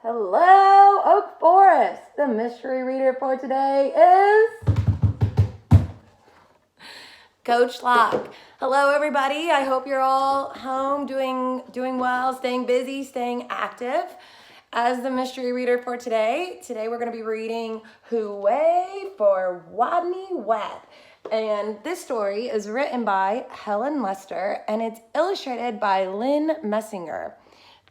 Hello, Oak Forest. The mystery reader for today is Coach Locke. Hello, everybody. I hope you're all home doing well, staying busy, staying active. As the mystery reader for today we're going to be reading Hooray for Wodney Wat. And this story is written by Helen Lester and it's illustrated by Lynn Messinger.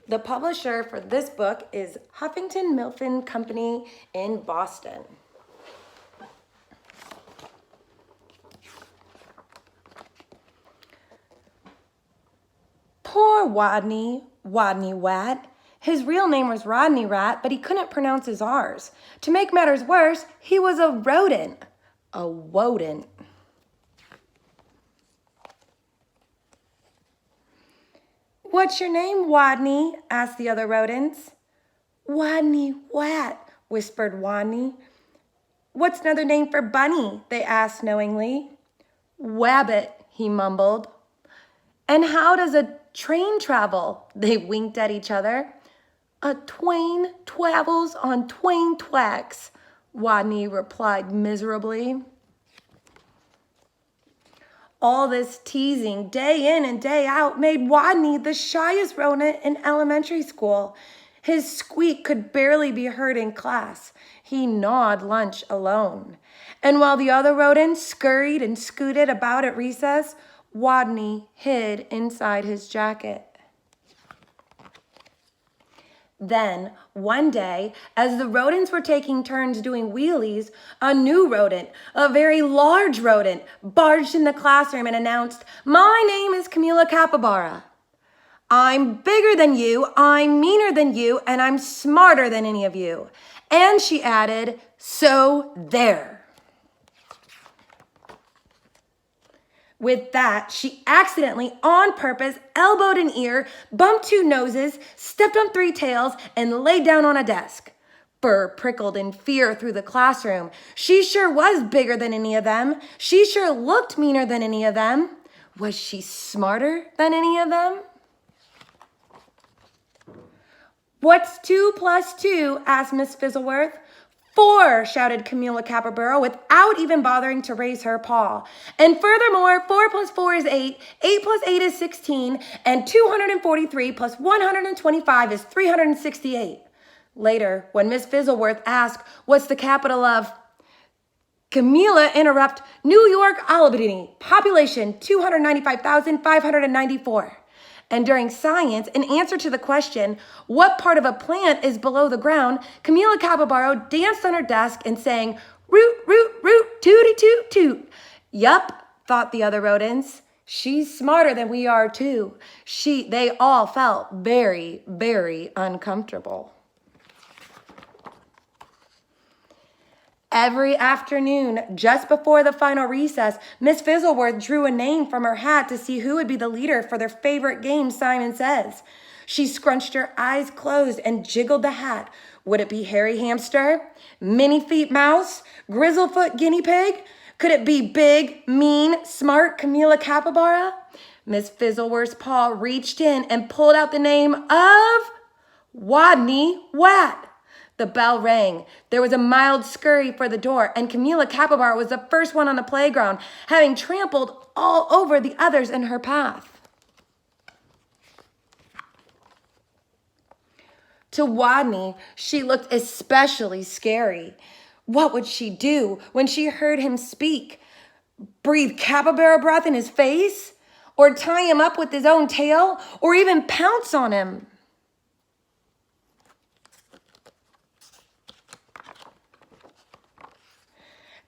The publisher for this book is Huffington Mifflin Company in Boston. Poor Wodney Wat. His real name was Rodney Rat, but he couldn't pronounce his R's. To make matters worse, he was a rodent. A wodent. "What's your name, Wodney?" asked the other rodents. "Wodney Wat," whispered Wodney. "What's another name for bunny?" they asked knowingly. "Wabbit," he mumbled. "And how does a train travel?" They winked at each other. "A twain travels on twain tracks," Wodney replied miserably. All this teasing day in and day out made Wodney the shyest rodent in elementary school. His squeak could barely be heard in class. He gnawed lunch alone. And while the other rodents scurried and scooted about at recess, Wodney hid inside his jacket. Then, one day, as the rodents were taking turns doing wheelies, a new rodent, a very large rodent, barged in the classroom and announced, "My name is Camila Capybara. I'm bigger than you, I'm meaner than you, and I'm smarter than any of you." And she added, "So there." With that, she accidentally, on purpose, elbowed an ear, bumped two noses, stepped on three tails, and laid down on a desk. Fur prickled in fear through the classroom. She sure was bigger than any of them. She sure looked meaner than any of them. Was she smarter than any of them? "What's 2 plus 2? Asked Miss Fizzleworth. "4, shouted Camila Capybara without even bothering to raise her paw. "And furthermore, 4 plus 4 is 8, 8 plus 8 is 16, and 243 plus 125 is 368. Later, when Miss Fizzleworth asked, "What's the capital of?" Camila interrupted, "New York, Albany, population 295,594. And during science, in answer to the question, "What part of a plant is below the ground?" Camila Capybara danced on her desk and sang, "Root, root, root, tooty, toot, toot." Yup, thought the other rodents. She's smarter than we are too. They all felt very, very uncomfortable. Every afternoon, just before the final recess, Miss Fizzleworth drew a name from her hat to see who would be the leader for their favorite game, Simon Says. She scrunched her eyes closed and jiggled the hat. Would it be Hairy Hamster, Minnie Feet Mouse, Grizzlefoot Guinea Pig? Could it be big, mean, smart Camila Capybara? Miss Fizzleworth's paw reached in and pulled out the name of Wodney Wat. The bell rang. There was a mild scurry for the door, and Camila Capybara was the first one on the playground, having trampled all over the others in her path. To Wodney, she looked especially scary. What would she do when she heard him speak? Breathe capybara breath in his face? Or tie him up with his own tail? Or even pounce on him?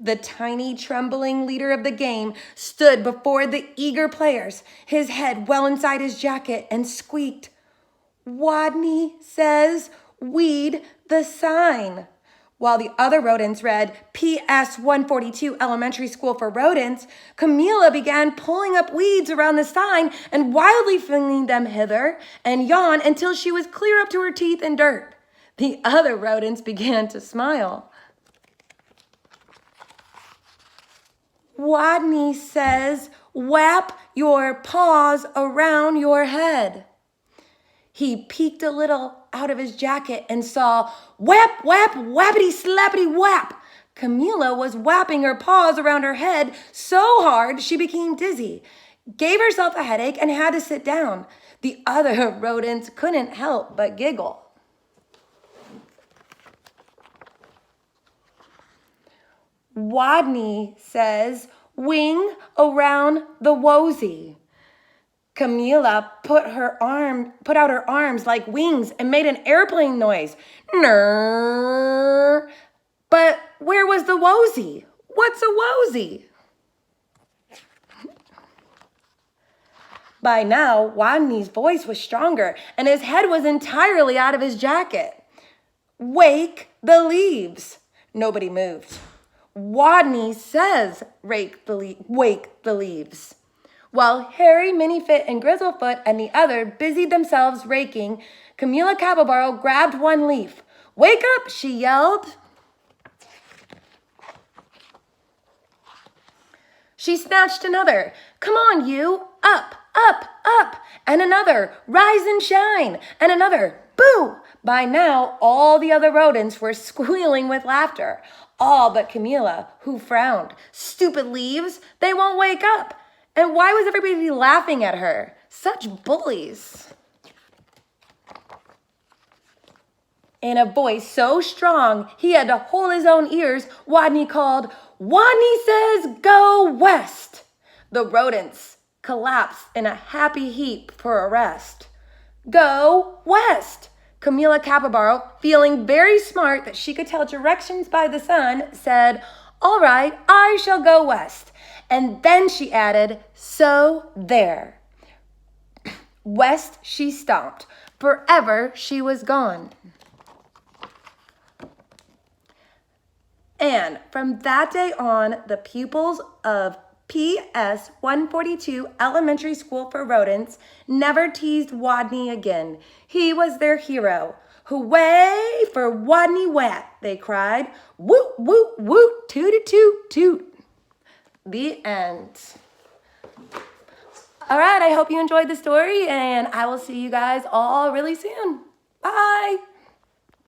The tiny, trembling leader of the game stood before the eager players, his head well inside his jacket, and squeaked, "Wodney says, weed the sign." While the other rodents read PS 142 Elementary School for Rodents, Camila began pulling up weeds around the sign and wildly flinging them hither and yon until she was clear up to her teeth in dirt. The other rodents began to smile. "Wodney says, wrap your paws around your head." He peeked a little out of his jacket and saw whap, whap, whappity, slappity, whap. Camilla was whapping her paws around her head so hard she became dizzy, gave herself a headache, and had to sit down. The other rodents couldn't help but giggle. Wodney says, wing around the wosy. Camilla put out her arms like wings and made an airplane noise. Nurr. But where was the wosy? What's a wosy? By now, Wodney's voice was stronger and his head was entirely out of his jacket. Wake the leaves. Nobody moved. Wodney says, wake the leaves. While Harry, Minniefoot, and Grizzlefoot and the other busied themselves raking, Camilla Capybara grabbed one leaf. Wake up, she yelled. She snatched another. Come on, you. Up, up, up. And another. Rise and shine. And another. Boo. By now, all the other rodents were squealing with laughter. All but Camilla, who frowned. Stupid leaves. They won't wake up. And why was everybody laughing at her? Such bullies. In a voice so strong he had to hold his own ears, Wodney called, Wodney says go west. The rodents collapsed in a happy heap for a rest. Go west. Camilla Capybara, feeling very smart that she could tell directions by the sun, said, all right, I shall go west. And then she added, so there. West she stomped. Forever she was gone. And from that day on, the pupils of PS 142 Elementary School for Rodents never teased Wodney again. He was their hero. Hooray for Wodney Wat, they cried. Woot, woot, woot, toot, toot, toot. The end. All right, I hope you enjoyed the story, and I will see you guys all really soon. Bye.